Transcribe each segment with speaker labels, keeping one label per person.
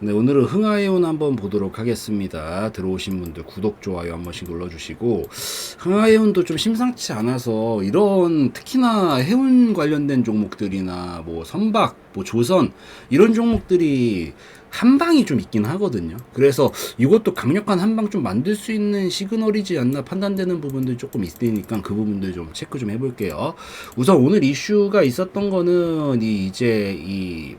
Speaker 1: 네, 오늘은 흥하해운 한번 보도록 하겠습니다. 들어오신 분들 구독, 좋아요 한 번씩 눌러주시고, 흥하해운도 좀 심상치 않아서 이런 특히나 해운 관련된 종목들이나 뭐 선박, 뭐 조선 이런 종목들이 한방이 좀 있긴 하거든요. 그래서 이것도 강력한 한방 좀 만들 수 있는 시그널이지 않나 판단되는 부분들 조금 있으니까 그 부분들 좀 체크 좀 해볼게요. 우선 오늘 이슈가 있었던 거는 이제 이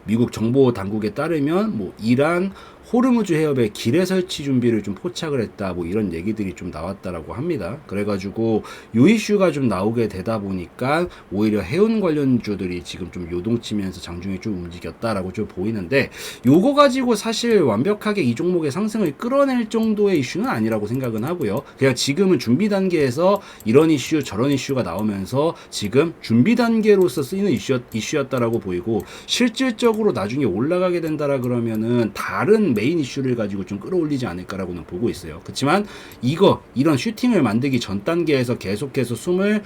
Speaker 1: 미국 정보 당국에 따르면 뭐 이란 호르무즈 해협에 기뢰 설치 준비를 좀 포착을 했다, 뭐 이런 얘기들이 좀 나왔다라고 합니다. 그래가지고 요 이슈가 좀 나오게 되다 보니까 오히려 해운 관련주들이 지금 좀 요동치면서 장중에 좀 움직였다라고 좀 보이는데, 요거 가지고 사실 완벽하게 이 종목의 상승을 끌어낼 정도의 이슈는 아니라고 생각은 하고요. 그냥 지금은 준비 단계에서 이런 이슈 저런 이슈가 나오면서 지금 준비 단계로서 쓰이는 이슈였다라고 보이고, 실질적으로 나중에 올라가게 된다라 그러면은 다른 메인 이슈를 가지고 좀 끌어올리지 않을까라고는 보고 있어요. 그렇지만 이런 슈팅을 만들기 전 단계에서 계속해서 숨을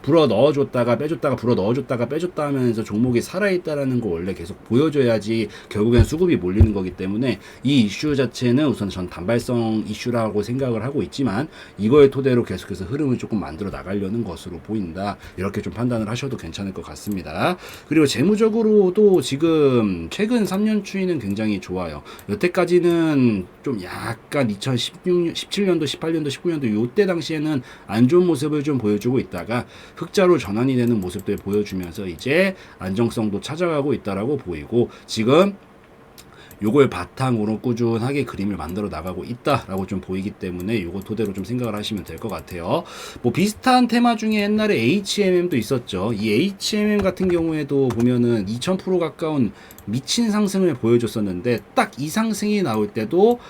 Speaker 1: 불어 넣어줬다가 빼줬다가 불어 넣어줬다가 빼줬다 하면서 종목이 살아있다라는 거 원래 계속 보여줘야지 결국엔 수급이 몰리는 거기 때문에 이 이슈 자체는 우선 전 단발성 이슈라고 생각을 하고 있지만, 이거의 토대로 계속해서 흐름을 조금 만들어 나가려는 것으로 보인다, 이렇게 좀 판단을 하셔도 괜찮을 것 같습니다. 그리고 재무적으로도 지금 최근 3년 추이는 굉장히 좋아요. 여태까지는 좀 약간 2016년, 17년도, 18년도, 19년도 요때 당시에는 안 좋은 모습을 좀 보여주고 있다가 흑자로 전환이 되는 모습들 보여주면서 이제 안정성도 찾아가고 있다라고 보이고, 지금 요걸 바탕으로 꾸준하게 그림을 만들어 나가고 있다라고 좀 보이기 때문에 요거 토대로 좀 생각을 하시면 될 것 같아요. 뭐 비슷한 테마 중에 옛날에 HMM도 있었죠. 이 HMM 같은 경우에도 보면은 2000% 가까운 미친 상승을 보여줬었는데, 딱 이 상승이 나올 때도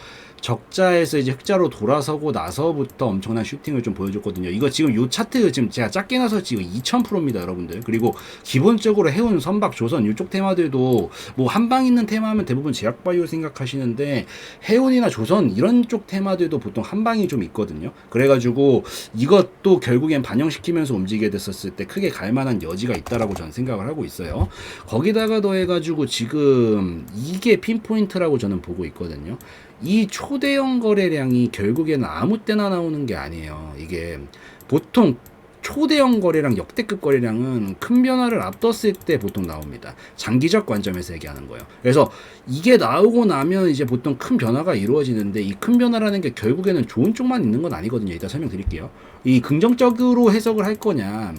Speaker 1: 적자에서 이제 흑자로 돌아서고 나서부터 엄청난 슈팅을 좀 보여줬거든요. 이거 지금 요 차트 지금 제가 작게 나서 지금 2000%입니다, 여러분들. 그리고 기본적으로 해운, 선박, 조선 이쪽 테마들도 뭐 한방 있는 테마하면 대부분 제약바이오 생각하시는데, 해운이나 조선 이런 쪽 테마들도 보통 한방이 좀 있거든요. 그래가지고 이것도 결국엔 반영시키면서 움직이게 됐었을 때 크게 갈만한 여지가 있다라고 저는 생각을 하고 있어요. 거기다가 더해가지고 지금 이게 핀포인트라고 저는 보고 있거든요. 이 초대형 거래량이 결국에는 아무 때나 나오는 게 아니에요. 이게 보통 초대형 거래량, 역대급 거래량은 큰 변화를 앞뒀을 때 보통 나옵니다. 장기적 관점에서 얘기하는 거예요. 그래서 이게 나오고 나면 이제 보통 큰 변화가 이루어지는데, 이 큰 변화라는 게 결국에는 좋은 쪽만 있는 건 아니거든요. 이따 설명드릴게요. 이 긍정적으로 해석을 할 거냐,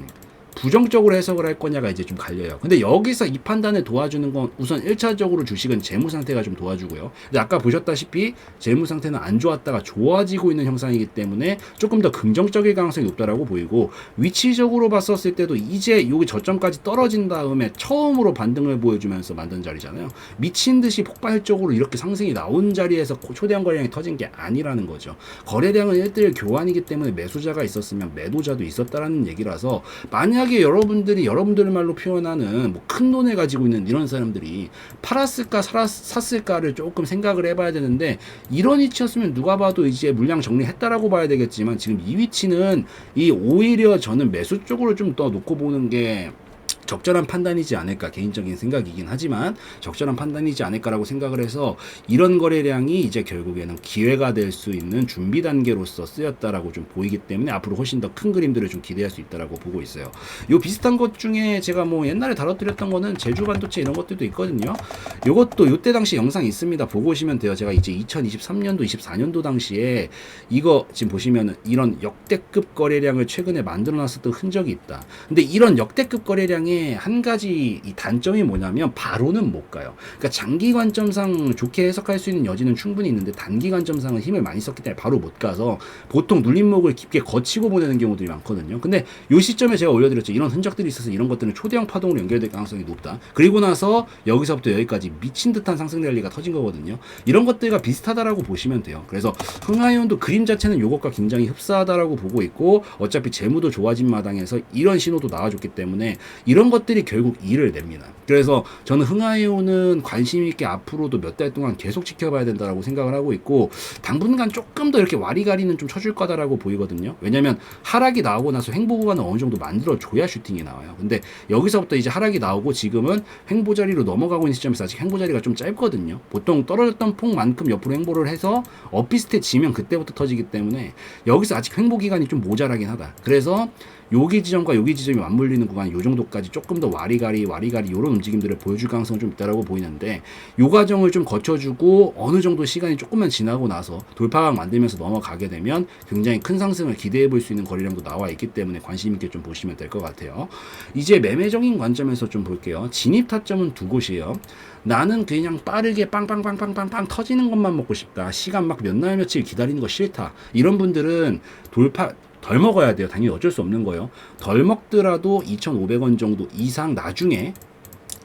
Speaker 1: 부정적으로 해석을 할 거냐가 이제 좀 갈려요. 근데 여기서 이 판단을 도와주는 건 우선 1차적으로 주식은 재무 상태가 좀 도와주고요. 근데 아까 보셨다시피 재무 상태는 안 좋았다가 좋아지고 있는 형상이기 때문에 조금 더 긍정적일 가능성이 높다라고 보이고, 위치적으로 봤었을 때도 이제 여기 저점까지 떨어진 다음에 처음으로 반등을 보여주면서 만든 자리잖아요. 미친 듯이 폭발적으로 이렇게 상승이 나온 자리에서 초대형 거래량이 터진 게 아니라는 거죠. 거래량은 1대1 교환이기 때문에 매수자가 있었으면 매도자도 있었다라는 얘기라서, 만약에 여러분들 말로 표현하는 뭐 큰 돈을 가지고 있는 이런 사람들이 팔았을까 샀을까를 조금 생각을 해봐야 되는데, 이런 위치였으면 누가 봐도 이제 물량 정리했다라고 봐야 되겠지만, 지금 이 위치는 오히려 저는 매수 쪽으로 좀 더 놓고 보는 게 적절한 판단이지 않을까, 개인적인 생각이긴 하지만 적절한 판단이지 않을까라고 생각을 해서, 이런 거래량이 이제 결국에는 기회가 될 수 있는 준비 단계로서 쓰였다라고 좀 보이기 때문에 앞으로 훨씬 더 큰 그림들을 좀 기대할 수 있다라고 보고 있어요. 요 비슷한 것 중에 제가 뭐 옛날에 다뤄드렸던 거는 제주 반도체 이런 것들도 있거든요. 요것도 요때 당시 영상 있습니다. 보고 오시면 돼요. 제가 이제 2023년도 24년도 당시에 이거 지금 보시면은 이런 역대급 거래량을 최근에 만들어 놨었던 흔적이 있다. 근데 이런 역대급 거래량에 한 가지 이 단점이 뭐냐면 바로는 못 가요. 그러니까 장기 관점상 좋게 해석할 수 있는 여지는 충분히 있는데, 단기 관점상은 힘을 많이 썼기 때문에 바로 못 가서 보통 눌림목을 깊게 거치고 보내는 경우들이 많거든요. 근데 이 시점에 제가 올려드렸죠. 이런 흔적들이 있어서 이런 것들은 초대형 파동으로 연결될 가능성이 높다. 그리고 나서 여기서부터 여기까지 미친 듯한 상승 랠리가 터진 거거든요. 이런 것들과 비슷하다라고 보시면 돼요. 그래서 흥하이온도 그림 자체는 이것과 굉장히 흡사하다라고 보고 있고, 어차피 재무도 좋아진 마당에서 이런 신호도 나와줬기 때문에 이런 이런 것들이 결국 이를 냅니다. 그래서 저는 흥하해온은 관심 있게 앞으로도 몇 달 동안 계속 지켜봐야 된다라고 생각을 하고 있고, 당분간 조금 더 이렇게 와리가리는 좀 쳐줄 거다라고 보이거든요. 왜냐면 하락이 나오고 나서 횡보 구간을 어느 정도 만들어줘야 슈팅이 나와요. 근데 여기서부터 이제 하락이 나오고 지금은 횡보 자리로 넘어가고 있는 시점에서 아직 횡보 자리가 좀 짧거든요. 보통 떨어졌던 폭만큼 옆으로 횡보를 해서 엇비슷해지면 그때부터 터지기 때문에 여기서 아직 횡보 기간이 좀 모자라긴 하다. 그래서 여기 지점과 여기 지점이 맞물리는 구간 요 정도까지 조금 더 와리가리 이런 움직임들을 보여줄 가능성은 좀 있다라고 보이는데, 요 과정을 좀 거쳐주고 어느 정도 시간이 조금만 지나고 나서 돌파각 만들면서 넘어가게 되면 굉장히 큰 상승을 기대해 볼 수 있는 거리량도 나와 있기 때문에 관심 있게 좀 보시면 될 것 같아요. 이제 매매적인 관점에서 좀 볼게요. 진입 타점은 두 곳이에요. 나는 그냥 빠르게 빵빵빵빵빵빵 터지는 것만 먹고 싶다. 시간 막 몇 날 며칠 기다리는 거 싫다. 이런 분들은 돌파 덜 먹어야 돼요. 당연히 어쩔 수 없는 거예요. 덜 먹더라도 2,500원 정도 이상 나중에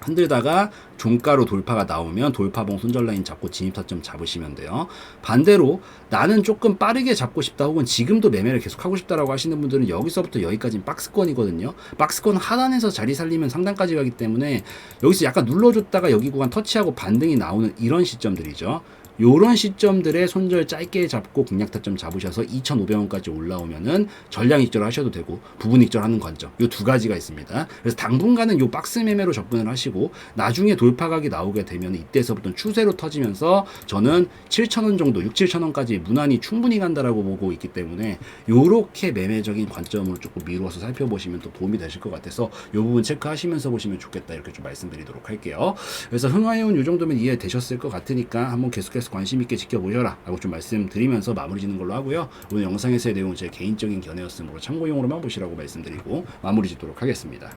Speaker 1: 흔들다가 종가로 돌파가 나오면 돌파봉 손절 라인 잡고 진입 타점 잡으시면 돼요. 반대로 나는 조금 빠르게 잡고 싶다, 혹은 지금도 매매를 계속 하고 싶다라고 하시는 분들은 여기서부터 여기까지는 박스권이거든요. 박스권 하단에서 자리 살리면 상단까지 가기 때문에 여기서 약간 눌러줬다가 여기 구간 터치하고 반등이 나오는 이런 시점들이죠. 요런 시점들에 손절 짧게 잡고 공략 타점 잡으셔서 2,500원까지 올라오면은 전량 익절 하셔도 되고 부분 익절하는 관점, 요 두 가지가 있습니다. 그래서 당분간은 요 박스 매매로 접근을 하시고 나중에 돌파각이 나오게 되면 이때서부터 추세로 터지면서 저는 7,000원 정도, 6,7,000원까지 무난히 충분히 간다라고 보고 있기 때문에 요렇게 매매적인 관점으로 조금 미루어서 살펴보시면 또 도움이 되실 것 같아서 요 부분 체크하시면서 보시면 좋겠다, 이렇게 좀 말씀드리도록 할게요. 그래서 흥하해온 요 정도면 이해되셨을 것 같으니까 한번 계속해서 관심 있게 지켜보셔라 라고 좀 말씀드리면서 마무리 짓는 걸로 하고요. 오늘 영상에서의 내용은 제 개인적인 견해였으므로 참고용으로만 보시라고 말씀드리고 마무리 짓도록 하겠습니다.